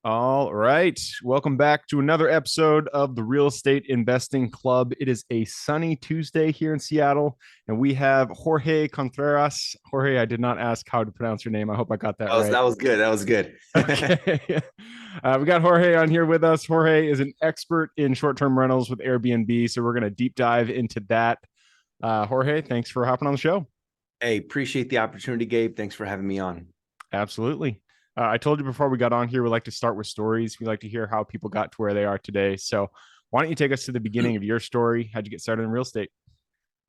All right. Welcome back to another episode of the Real Estate Investing Club. It is a sunny Tuesday here in Seattle, and we have Jorge Contreras. Jorge, I did not ask how to pronounce your name. I hope I got that right. That was good. That was good. Okay. We got Jorge on here with us. Jorge is an expert in short-term rentals with Airbnb, so we're going to deep dive into that. Jorge, thanks for hopping on the show. Hey, appreciate the opportunity, Gabe. Thanks for having me on. Absolutely. I told you before we got on here, we like to start with stories. We like to hear how people got to where they are today. So why don't you take us to the beginning of your story? How'd you get started in real estate?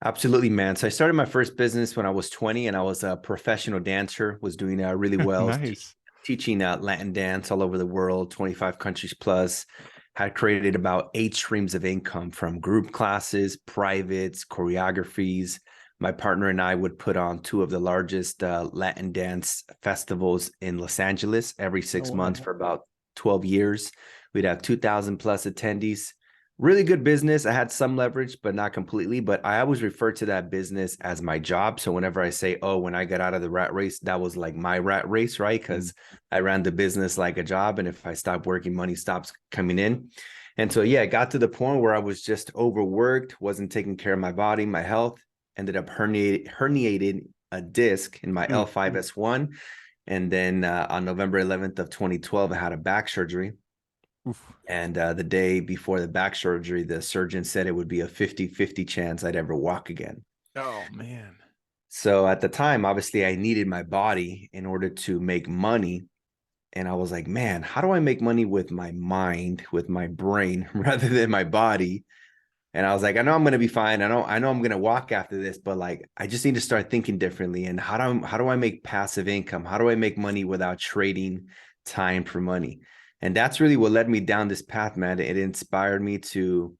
Absolutely, man. So I started my first business when I was 20 and I was a professional dancer, was doing really well. Nice. Teaching Latin dance all over the world, 25 countries plus. Had created about 8 streams of income from group classes, privates, choreographies. My partner and I would put on 2 of the largest Latin dance festivals in Los Angeles every 6 months for about 12 years. We'd have 2,000 plus attendees. Really good business. I had some leverage, but not completely. But I always refer to that business as my job. So whenever I say, oh, when I got out of the rat race, that was like my rat race, right? Because I ran the business like a job. And if I stopped working, money stops coming in. And so, yeah, it got to the point where I was just overworked, wasn't taking care of my body, my health. Ended up herniated a disc in my L5S1. And then on November 11th of 2012, I had a back surgery. Oof. And the day before the back surgery, the surgeon said it would be a 50-50 chance I'd ever walk again. Oh, man. So at the time, obviously, I needed my body in order to make money. And I was like, man, how do I make money with my mind, with my brain, rather than my body? And I was like, I know I'm going to be fine. I know I'm going to walk after this, but like, I just need to start thinking differently. And how do I make passive income? How do I make money without trading time for money? And that's really what led me down this path, man. It inspired me to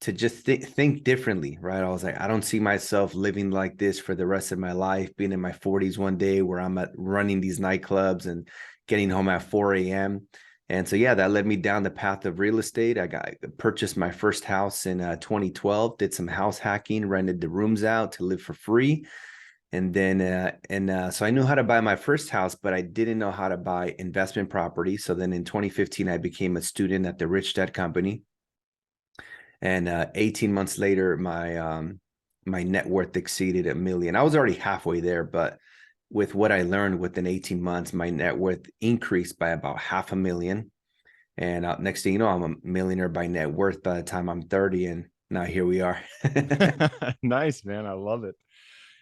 just think differently, right? I was like, I don't see myself living like this for the rest of my life, being in my 40s one day where I'm running these nightclubs and getting home at 4 a.m. And so, yeah, that led me down the path of real estate. I purchased my first house in 2012, did some house hacking, rented the rooms out to live for free. And then, so I knew how to buy my first house, but I didn't know how to buy investment property. So then in 2015, I became a student at the Rich Dad Company. And 18 months later, my net worth exceeded $1 million. I was already halfway there, but with what I learned within 18 months, my net worth increased by about $500,000. And next thing you know, I'm a millionaire by net worth by the time I'm 30. And now here we are. Nice, man. I love it.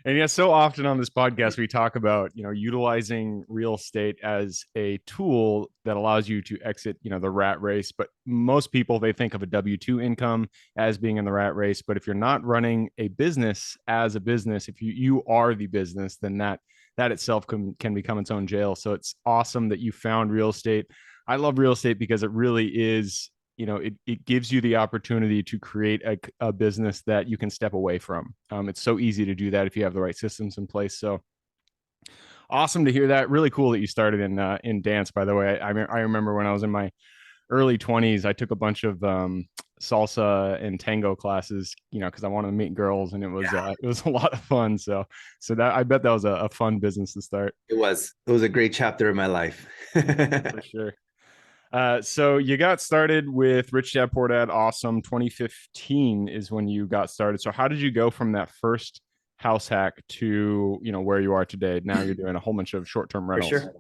And yeah, so often on this podcast, we talk about, utilizing real estate as a tool that allows you to exit, the rat race. But most people, they think of a W-2 income as being in the rat race. But if you're not running a business as a business, if you are the business, then that itself can become its own jail. So it's awesome that you found real estate. I love real estate because it really is, it gives you the opportunity to create a business that you can step away from. It's so easy to do that if you have the right systems in place. So awesome to hear that. Really cool that you started in dance, by the way. I remember when I was in my early 20s, I took a bunch of salsa and tango classes, because I wanted to meet girls, and it was a lot of fun. So that, I bet that was a fun business to start. It was a great chapter in my life. For sure. So you got started with Rich Dad Poor Dad. Awesome. 2015 is when you got started. So how did you go from that first house hack to, where you are today? Now you're doing a whole bunch of short-term rentals. For sure.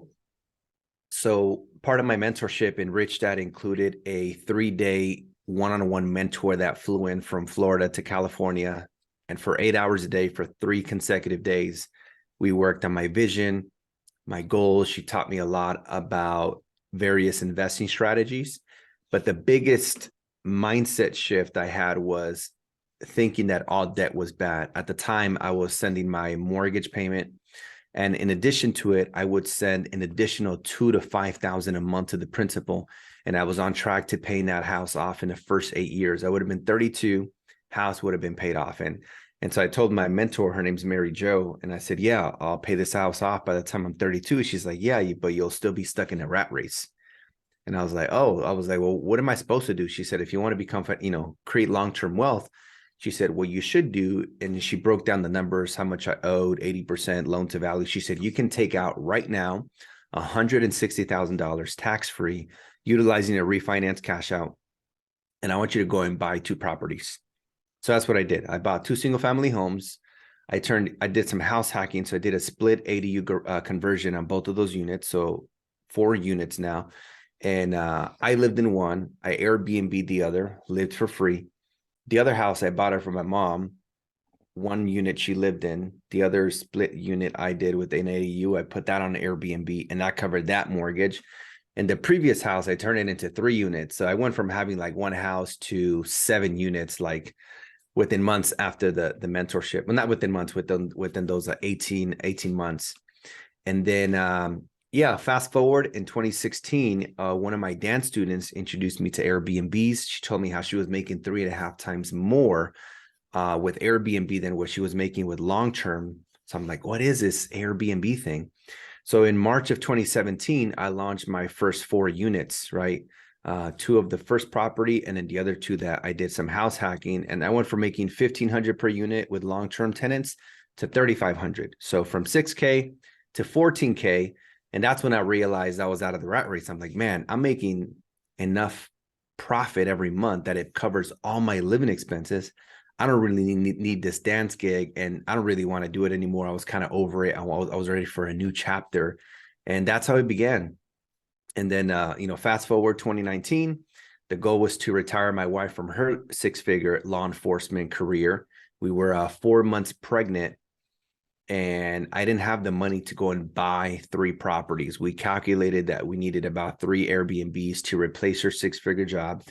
So part of my mentorship in Rich Dad included a 3-day one-on-one mentor that flew in from Florida to California. And for 8 hours a day for 3 consecutive days, we worked on my vision, my goals. She taught me a lot about various investing strategies. But the biggest mindset shift I had was thinking that all debt was bad. At the time, I was sending my mortgage payment. And in addition to it, I would send an additional $2,000 to $5,000 a month to the principal. And I was on track to paying that house off in the first 8 years. I would have been 32, house would have been paid off. And so I told my mentor, her name's Mary Jo, and I said, yeah, I'll pay this house off by the time I'm 32. She's like, yeah, but you'll still be stuck in a rat race. And I was like, oh, I was like, well, what am I supposed to do? She said, if you want to become, create long-term wealth, she said, what you should do. And she broke down the numbers, how much I owed, 80% loan to value. She said, you can take out right now $160,000 tax-free, utilizing a refinance cash out. And I want you to go and buy 2 properties. So that's what I did. I bought 2 single-family homes. I did some house hacking. So I did a split ADU conversion on both of those units. So 4 units now. And I lived in one. I Airbnb'd the other, lived for free. The other house I bought her from my mom. 1 unit she lived in. The other split unit I did with an ADU. I put that on Airbnb, and that covered that mortgage. And the previous house, I turned it into 3 units. So I went from having like one house to 7 units, like within months after the mentorship. Well, not within months, within those 18 months. And then yeah, fast forward in 2016, one of my dance students introduced me to Airbnbs. She told me how she was making 3.5 times more with Airbnb than what she was making with long-term. So I'm like, what is this Airbnb thing? So in March of 2017, I launched my first 4 units, right? 2 of the first property, and then the other 2 that I did some house hacking. And I went from making 1,500 per unit with long-term tenants to 3,500. So from 6K to 14K. And that's when I realized I was out of the rat race. I'm like, man, I'm making enough profit every month that it covers all my living expenses. I don't really need this dance gig, and I don't really want to do it anymore. I was kind of over it. I was ready for a new chapter. And that's how it began. And then, fast forward 2019, the goal was to retire my wife from her 6-figure law enforcement career. We were 4 months pregnant, and I didn't have the money to go and buy 3 properties. We calculated that we needed about 3 Airbnbs to replace her 6-figure job.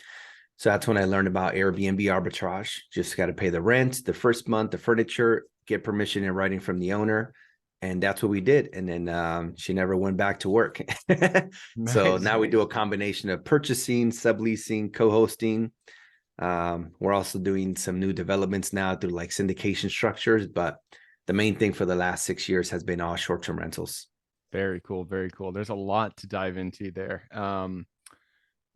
So that's when I learned about Airbnb arbitrage. Just got to pay the rent, the first month, the furniture, get permission in writing from the owner. And that's what we did. And then she never went back to work. So Nice. now we do a combination of purchasing, subleasing, co-hosting. We're also doing some new developments now through like syndication structures. But the main thing for the last 6 years has been all short-term rentals. Very cool. Very cool. There's a lot to dive into there.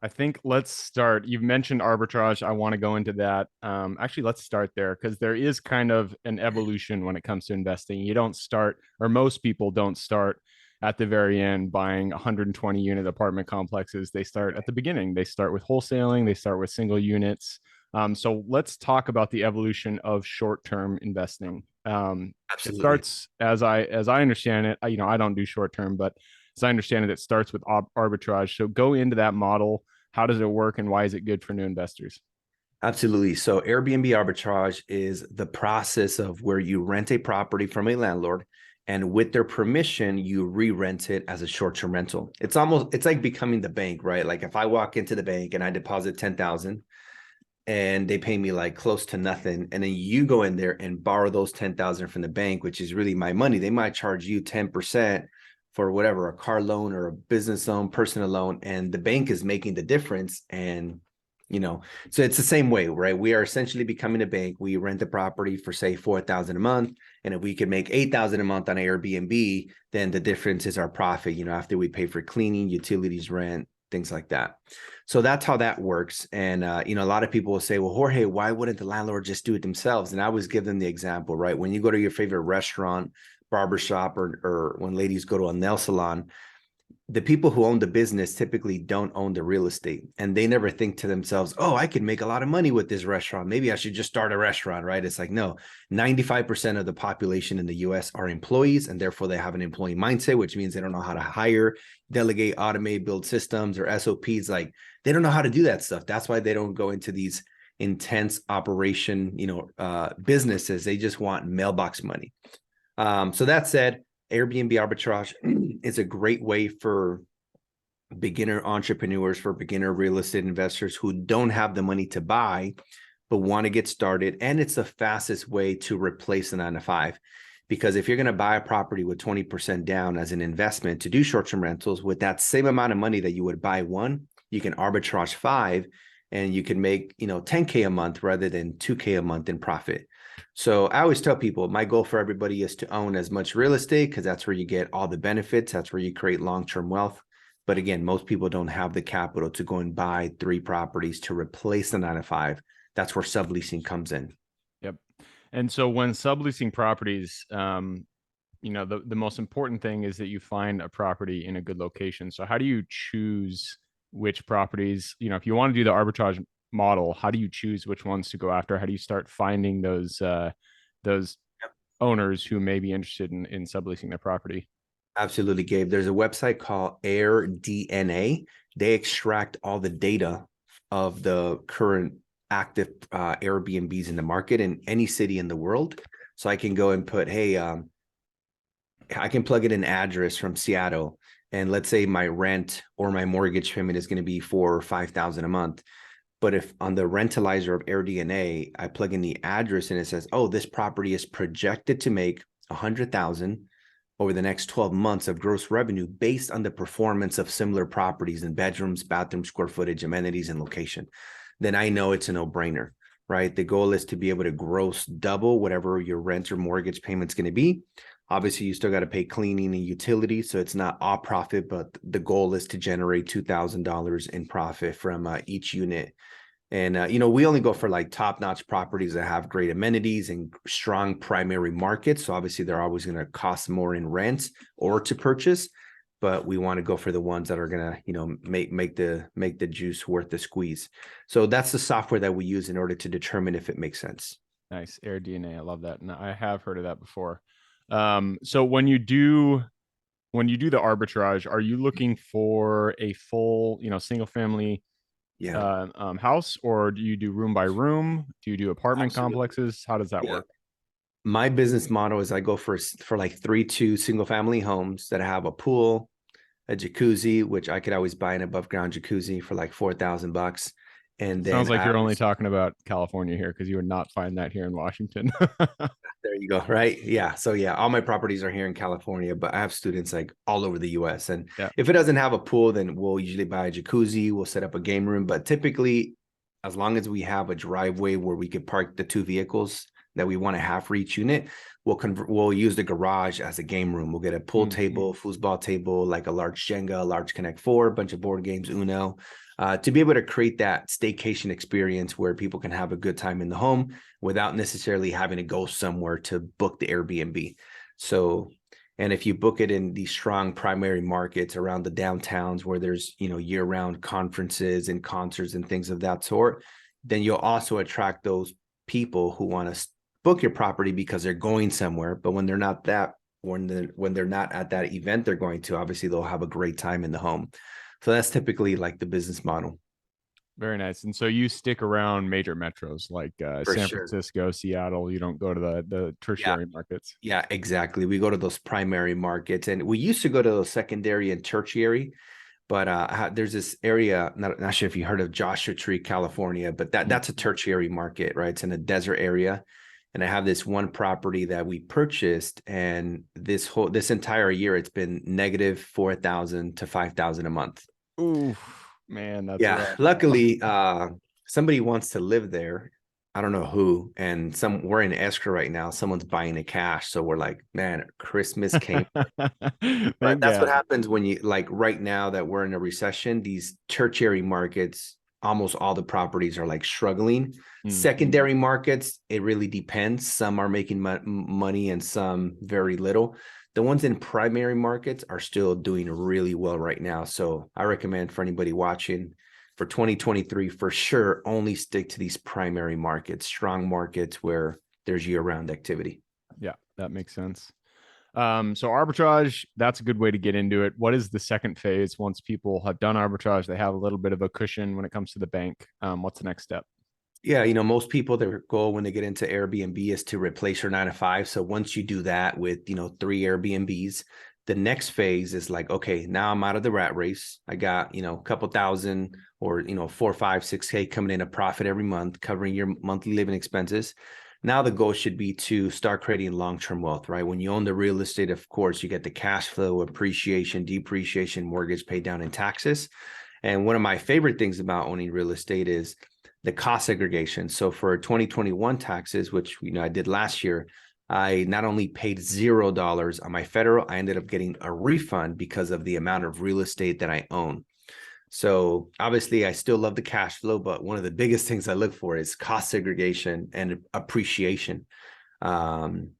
I think let's start. You've mentioned arbitrage. I want to go into that. Actually, let's start there because there is kind of an evolution when it comes to investing. You don't start, or most people don't start at the very end buying 120 unit apartment complexes. They start at the beginning. They start with wholesaling, they start with single units. So let's talk about the evolution of short-term investing. It Absolutely. starts as I understand it. I don't do short-term, but as I understand it, it starts with arbitrage. So go into that model. How does it work, and why is it good for new investors? Absolutely. So Airbnb arbitrage is the process of where you rent a property from a landlord, and with their permission, you re-rent it as a short-term rental. It's like becoming the bank, right? Like if I walk into the bank and I deposit 10,000 and they pay me like close to nothing, and then you go in there and borrow those 10,000 from the bank, which is really my money. They might charge you 10% for whatever, a car loan or a business loan, personal loan, and the bank is making the difference. And so it's the same way, right? We are essentially becoming a bank. We rent the property for say 4,000 a month, and if we could make 8,000 a month on Airbnb, then the difference is our profit. After we pay for cleaning, utilities, rent, things like that. So that's how that works. And a lot of people will say, well, Jorge, why wouldn't the landlord just do it themselves? And I always give them the example, right? When you go to your favorite restaurant, barbershop, or when ladies go to a nail salon, the people who own the business typically don't own the real estate, and they never think to themselves, oh, I could make a lot of money with this restaurant. Maybe I should just start a restaurant, right? It's like, no, 95% of the population in the US are employees, and therefore they have an employee mindset, which means they don't know how to hire, delegate, automate, build systems or SOPs. Like they don't know how to do that stuff. That's why they don't go into these intense operation, businesses. They just want mailbox money. So that said, Airbnb arbitrage is a great way for beginner entrepreneurs, for beginner real estate investors who don't have the money to buy, but want to get started. And it's the fastest way to replace a 9 to 5. Because if you're going to buy a property with 20% down as an investment to do short-term rentals, with that same amount of money that you would buy one, you can arbitrage 5, and you can make 10K a month rather than 2K a month in profit. So I always tell people my goal for everybody is to own as much real estate, because that's where you get all the benefits. That's where you create long-term wealth. But again, most people don't have the capital to go and buy 3 properties to replace the 9 to 5. That's where subleasing comes in. Yep. And so when subleasing properties, the most important thing is that you find a property in a good location. So how do you choose which properties, if you want to do the arbitrage model, how do you choose which ones to go after? How do you start finding those owners who may be interested in subleasing their property? Absolutely, Gabe. There's a website called AirDNA. They extract all the data of the current active Airbnbs in the market in any city in the world. So I can go and put, hey, I can plug in an address from Seattle, and let's say my rent or my mortgage payment is going to be $4,000 or $5,000 a month. But if on the rentalizer of AirDNA, I plug in the address and it says, oh, this property is projected to make 100,000 over the next 12 months of gross revenue based on the performance of similar properties in bedrooms, bathroom square footage, amenities, and location, then I know it's a no-brainer, right? The goal is to be able to gross double whatever your rent or mortgage payment's going to be. Obviously, you still got to pay cleaning and utilities, so it's not all profit, but the goal is to generate $2,000 in profit from each unit. And, we only go for like top-notch properties that have great amenities and strong primary markets. So obviously they're always going to cost more in rent or to purchase, but we want to go for the ones that are going to, make the juice worth the squeeze. So that's the software that we use in order to determine if it makes sense. Nice. AirDNA. I love that. And I have heard of that before. So when you do the arbitrage, are you looking for a full, single family house, or do you do room by room? Do you do apartment Absolutely. complexes? How does that work? My business model is I go for like 3 single family homes that have a pool, a jacuzzi, which I could always buy an above ground jacuzzi for like $4,000. And then Sounds like you're only talking about California here, because you would not find that here in Washington. there you go. Right. Yeah. So yeah, all my properties are here in California, but I have students like all over the US. And Yeah. if it doesn't have a pool, then we'll usually buy a jacuzzi, we'll set up a game room. But typically, as long as we have a driveway where we could park the 2 vehicles that we want to have for each unit, we'll use the garage as a game room. We'll get a pool table, foosball table, like a large Jenga, a large Connect Four, a bunch of board games, Uno, to be able to create that staycation experience where people can have a good time in the home without necessarily having to go somewhere to book the Airbnb. So, and if you book it in these strong primary markets around the downtowns where there's, year-round conferences and concerts and things of that sort, then you'll also attract those people who want to book your property because they're going somewhere. But when they're not when they're not at that event they're going to, obviously they'll have a great time in the home. So that's typically like the business model. Very nice. And so you stick around major metros like San Sure. Francisco, Seattle. You don't go to the tertiary markets. Yeah, exactly. We go to those primary markets, and we used to go to those secondary and tertiary. But there's this area, not sure if you heard of Joshua Tree, California, but that's a tertiary market, right? It's in a desert area. And I have this one property that we purchased, and this entire year it's been negative 4,000 to 5,000 a month. Ooh, man, that's rough. Luckily, somebody wants to live there. I don't know who, and we're in escrow right now. Someone's buying it cash, so we're like, man, Christmas came. But that's what happens when you, like, right now that we're in a recession, these tertiary markets, almost all the properties are like struggling. Secondary markets, it really depends. Some are making money and some very little. The ones in primary markets are still doing really well right now. So I recommend for anybody watching for 2023, for sure, only stick to these primary markets, strong markets where there's year-round activity. Yeah, that makes sense. So arbitrage, that's a good way to get into it. What is the second phase? Once people have done arbitrage, they have a little bit of a cushion when it comes to the bank. What's the next step? Yeah, most people, their goal when they get into Airbnb is to replace your 9 to 5. So once you do that with, 3 Airbnbs, the next phase is like, okay, now I'm out of the rat race. I got, a couple thousand or, 4, 5, 6K coming in a profit every month, covering your monthly living expenses. Now the goal should be to start creating long-term wealth, right? When you own the real estate, of course, you get the cash flow, appreciation, depreciation, mortgage paid down, and taxes. And one of my favorite things about owning real estate is the cost segregation. So for 2021 taxes, which I did last year, I not only paid $0 on my federal, I ended up getting a refund because of the amount of real estate that I own. So obviously, I still love the cash flow, but one of the biggest things I look for is cost segregation and appreciation. Um,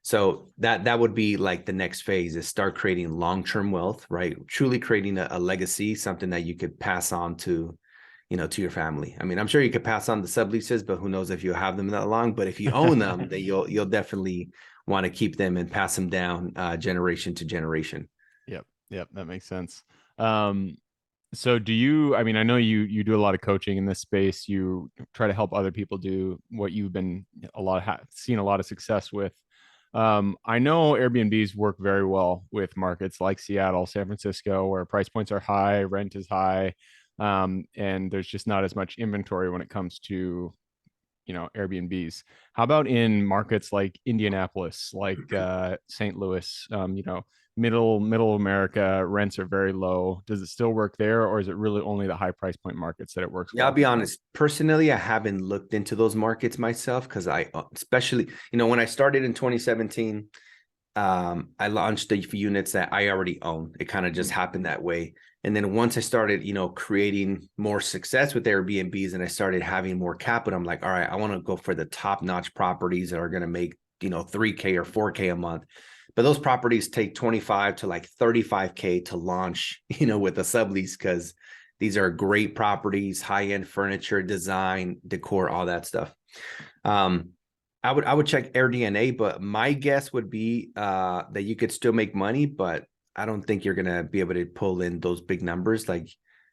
so that would be like the next phase is start creating long-term wealth, right? Truly creating a legacy, something that you could pass on to, to your family. I mean, I'm sure you could pass on the subleases, but who knows if you have them that long. But if you own them, then you'll definitely want to keep them and pass them down generation to generation. Yep. Yep. That makes sense. Um, so do you, I mean, I know you do a lot of coaching in this space. You try to help other people do what you've been seen a lot of success with. I know Airbnbs work very well with markets like Seattle, San Francisco, where price points are high, rent is high, and there's just not as much inventory when it comes to Airbnbs. How about in markets like Indianapolis, like St. Louis? Middle America rents are very low. Does it still work there, or is it really only the high price point markets that it works Yeah, I'll well? be honest. Personally, I haven't looked into those markets myself because especially, when I started in 2017, I launched the units that I already own. It kind of just happened that way. And then once I started, creating more success with Airbnbs and I started having more capital, I'm like, all right, I want to go for the top-notch properties that are going to make, 3K or 4K a month. But those properties take 25 to like 35K to launch, with a sublease because these are great properties, high-end furniture, design, decor, all that stuff. Um, I would check AirDNA, but my guess would be that you could still make money, but I don't think you're gonna be able to pull in those big numbers. Like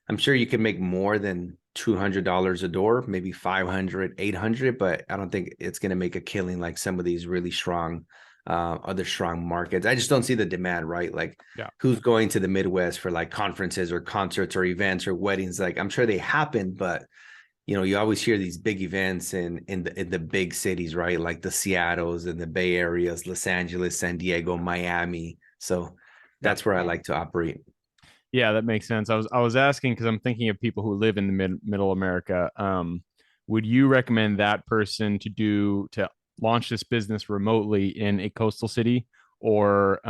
I'm sure you can make more than $200 a door, maybe 500, 800, but I don't think it's gonna make a killing like some of these really strong other strong markets. I just don't see the demand, right? Like Yeah. who's going to the Midwest for like conferences or concerts or events or weddings? Like I'm sure they happen, but you always hear these big events in the big cities, right? Like the Seattles and the Bay Areas, Los Angeles, San Diego, Miami. So Yeah. that's where I like to operate. Yeah, that makes sense. I was asking because I'm thinking of people who live in the middle America. Would you recommend that person to launch this business remotely in a coastal city, or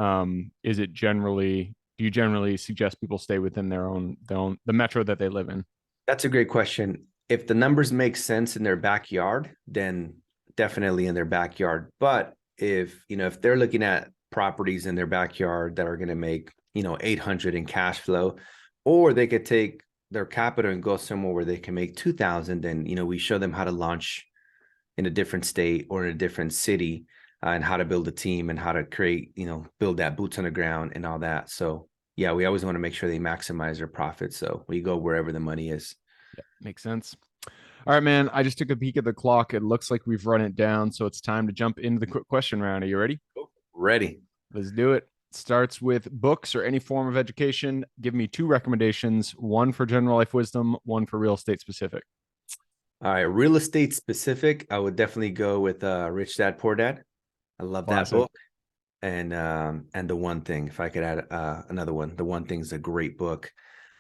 is it generally do you generally suggest people stay within their own the metro that they live in? That's a great question. If the numbers make sense in their backyard, then definitely in their backyard. But if they're looking at properties in their backyard that are going to make, 800 in cash flow, or they could take their capital and go somewhere where they can make 2000, then, we show them how to launch in a different state or in a different city and how to build a team and how to create, build that boots on the ground and all that. So yeah, we always want to make sure they maximize their profits. So we go wherever the money is. Yeah, makes sense. All right, man. I just took a peek at the clock. It looks like we've run it down, so it's time to jump into the quick question round. Are you ready? Ready. Let's do it. Starts with books or any form of education. Give me two recommendations, one for general life wisdom, one for real estate specific. All right. Real estate specific, I would definitely go with Rich Dad Poor Dad. I love that Classic. book. And The One Thing, if I could add another one. The One Thing is a great book.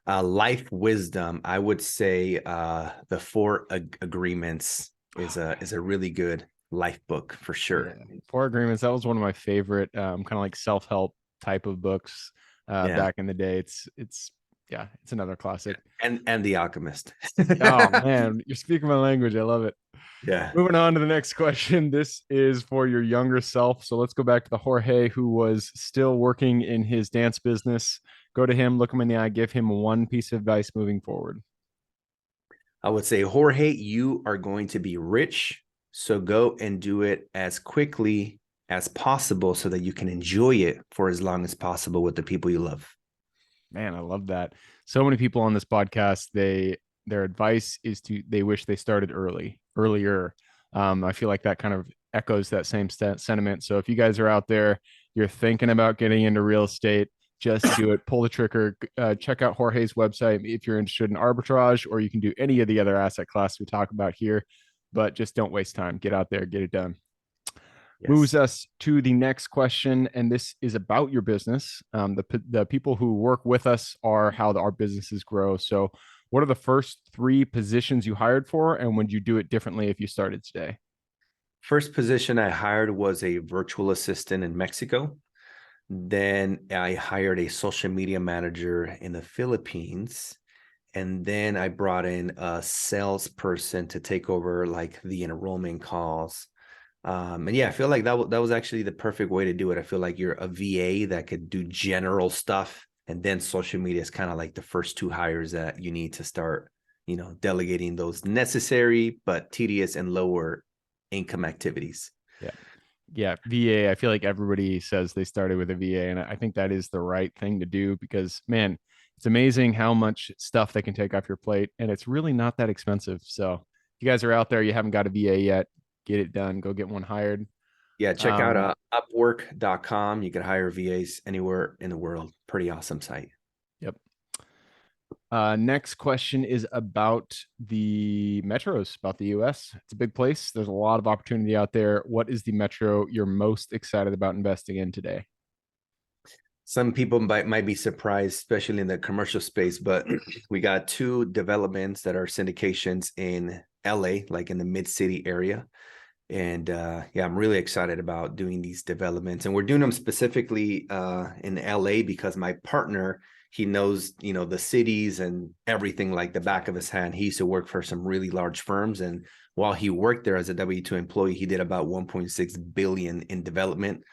Life wisdom, I would say The Four Agreements is a really good life book for Yeah. sure. Four Agreements. That was one of my favorite kind of like self-help type of books Yeah. back in the day. It's yeah, it's another classic. And The Alchemist. Oh man, you're speaking my language. I love it. Yeah. Moving on to the next question. This is for your younger self. So let's go back to the Jorge who was still working in his dance business. Go to him, look him in the eye, give him one piece of advice moving forward. I would say, Jorge, you are going to be rich. So go and do it as quickly as possible so that you can enjoy it for as long as possible with the people you love. Man, I love that. So many people on this podcast, their advice is they wish they started earlier. I feel like that kind of echoes that same sentiment. So if you guys are out there, you're thinking about getting into real estate, just do it. Pull the trigger. Check out Jorge's website if you're interested in arbitrage, or you can do any of the other asset class we talk about here. But just don't waste time. Get out there, get it done. Moves Yes. us to the next question, and this is about your business. The people who work with us are how our businesses grow. So, what are the first three positions you hired for, and would you do it differently if you started today? First position I hired was a virtual assistant in Mexico. Then I hired a social media manager in the Philippines. And then I brought in a salesperson to take over like the enrollment calls. And yeah, I feel like that was actually the perfect way to do it. I feel like you're a VA that could do general stuff. And then social media is kind of like the first two hires that you need to start, delegating those necessary but tedious and lower income activities. Yeah. Yeah, VA. I feel like everybody says they started with a VA, and I think that is the right thing to do because, man, it's amazing how much stuff they can take off your plate, and it's really not that expensive. So, if you guys are out there, you haven't got a VA yet, get it done. Go get one hired. Yeah, check out Um, upwork.com. You can hire VAs anywhere in the world. Pretty awesome site. yep. Next question is about the metros, about the US. It's a big place. There's a lot of opportunity out there. What is the metro you're most excited about investing in today? Some people might be surprised, especially in the commercial space, but we got two developments that are syndications in LA, like in the mid-city area. And yeah, I'm really excited about doing these developments. And we're doing them specifically in LA because my partner, he knows, the cities and everything like the back of his hand. He used to work for some really large firms. And while he worked there as a W-2 employee, he did about 1.6 billion in development,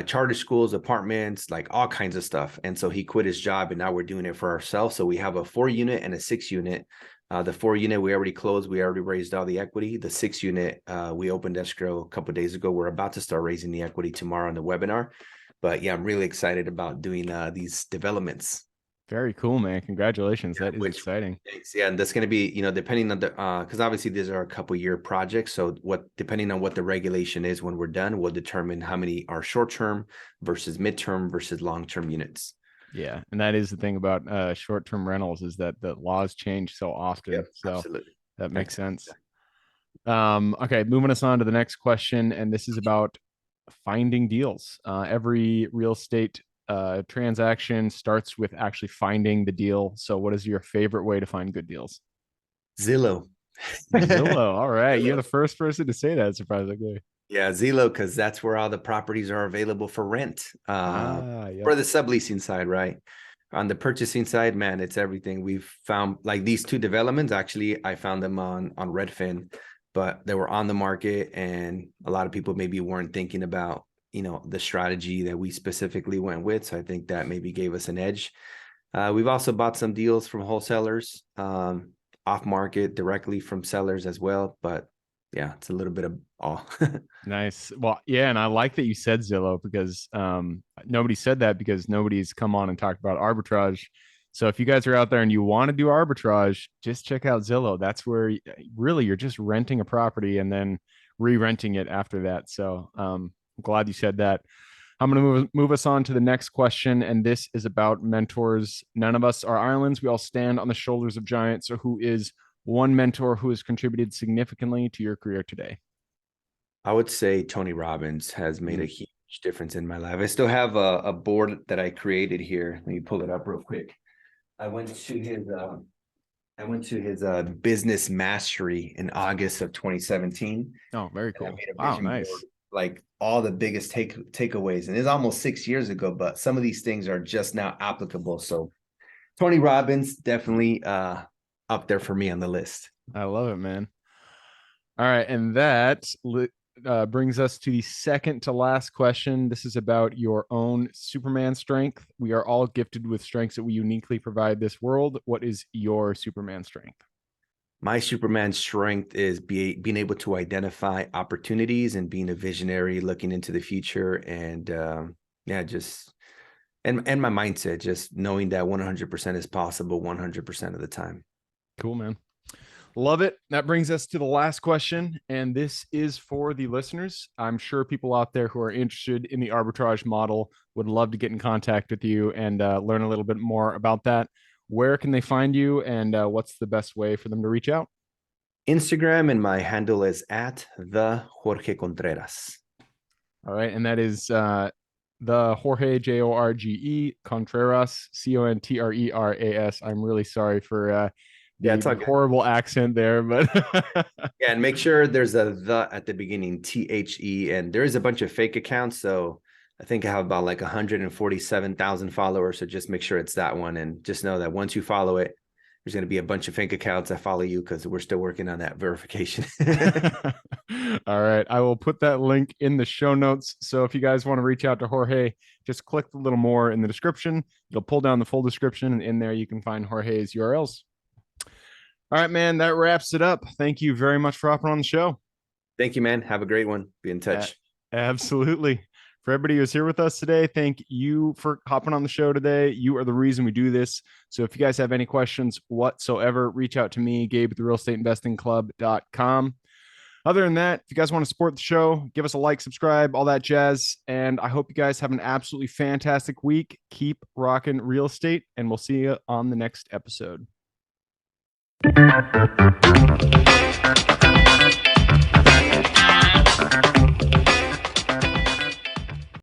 charter schools, apartments, like all kinds of stuff. And so he quit his job and now we're doing it for ourselves. So we have a 4-unit and a 6-unit. The 4-unit we already closed. We already raised all the equity. The 6-unit we opened escrow a couple of days ago. We're about to start raising the equity tomorrow on the webinar. But yeah, I'm really excited about doing these developments. Very cool, man. Congratulations. Yeah, That is exciting. yeah, and that's going to be, depending on the because obviously these are a couple year projects. So depending on what the regulation is when we're done, will determine how many are short term versus midterm versus long term units. Yeah, and that is the thing about short-term rentals is that the laws change so Yep, often. So absolutely. that makes Excellent. sense. Okay, moving us on to the next question, and this is about finding deals. Every real estate transaction starts with actually finding the deal. So, what is your favorite way to find good deals? Zillow. Zillow. All right, you're Zillow. the first person to say that. Surprisingly. Yeah, Zillow, because that's where all the properties are available for rent. Yep. For the subleasing side, right? On the purchasing side, man, it's everything. We've found like these two developments. Actually, I found them on Redfin, but they were on the market, and a lot of people maybe weren't thinking about the strategy that we specifically went with. So I think that maybe gave us an edge. We've also bought some deals from wholesalers, off market directly from sellers as well. But yeah, it's a little bit of all. Nice. Well, yeah, and I like that you said Zillow because nobody said that because nobody's come on and talked about arbitrage. So if you guys are out there and you want to do arbitrage, just check out Zillow. That's where really you're just renting a property and then re-renting it after that. So I'm glad you said that. I'm going to move us on to the next question, and this is about mentors. None of us are islands. We all stand on the shoulders of giants. So who is one mentor who has contributed significantly to your career today? I would say Tony Robbins has made a Mm. huge difference in my life. I still have a board that I created here. Let me pull it up real quick. I went to his business mastery in August of 2017. Oh, very And I cool. made a Wow, vision board, nice. like all the biggest takeaways. And it's almost 6 years ago, but some of these things are just now applicable. So Tony Robbins definitely up there for me on the list. I love it, man. All right, and that brings us to the second to last question. This is about your own Superman strength. We are all gifted with strengths that we uniquely provide this world. What is your Superman strength? My Superman strength is being able to identify opportunities and being a visionary, looking into the future, and yeah, just and my mindset, just knowing that 100% is possible 100% of the time. Cool, man. Love it. That brings us to the last question. And this is for the listeners. I'm sure people out there who are interested in the arbitrage model would love to get in contact with you and learn a little bit more about that. Where can they find you and what's the best way for them to reach out? Instagram, and my handle is at the Jorge Contreras. All right. And that is the Jorge, Jorge Contreras, Contreras. I'm really sorry for Yeah, the it's all the good. horrible accent there, but Yeah, and make sure there's a the at the beginning, THE, and there is a bunch of fake accounts. So I think I have about like 147,000 followers. So just make sure it's that one, and just know that once you follow it, there's going to be a bunch of fake accounts that follow you because we're still working on that verification. all right. I will put that link in the show notes. So if you guys want to reach out to Jorge, just click a little more in the description. It'll pull down the full description, and in there you can find Jorge's URLs. All right, man. That wraps it up. Thank you very much for hopping on the show. Thank you, man. Have a great one. Be in Uh, touch. absolutely. For everybody who's here with us today, thank you for hopping on the show today. You are the reason we do this. So if you guys have any questions whatsoever, reach out to me, Gabe at the realestateInvestingClub.com. Other than that, if you guys want to support the show, give us a like, subscribe, all that jazz. And I hope you guys have an absolutely fantastic week. Keep rocking real estate, and we'll see you on the next episode.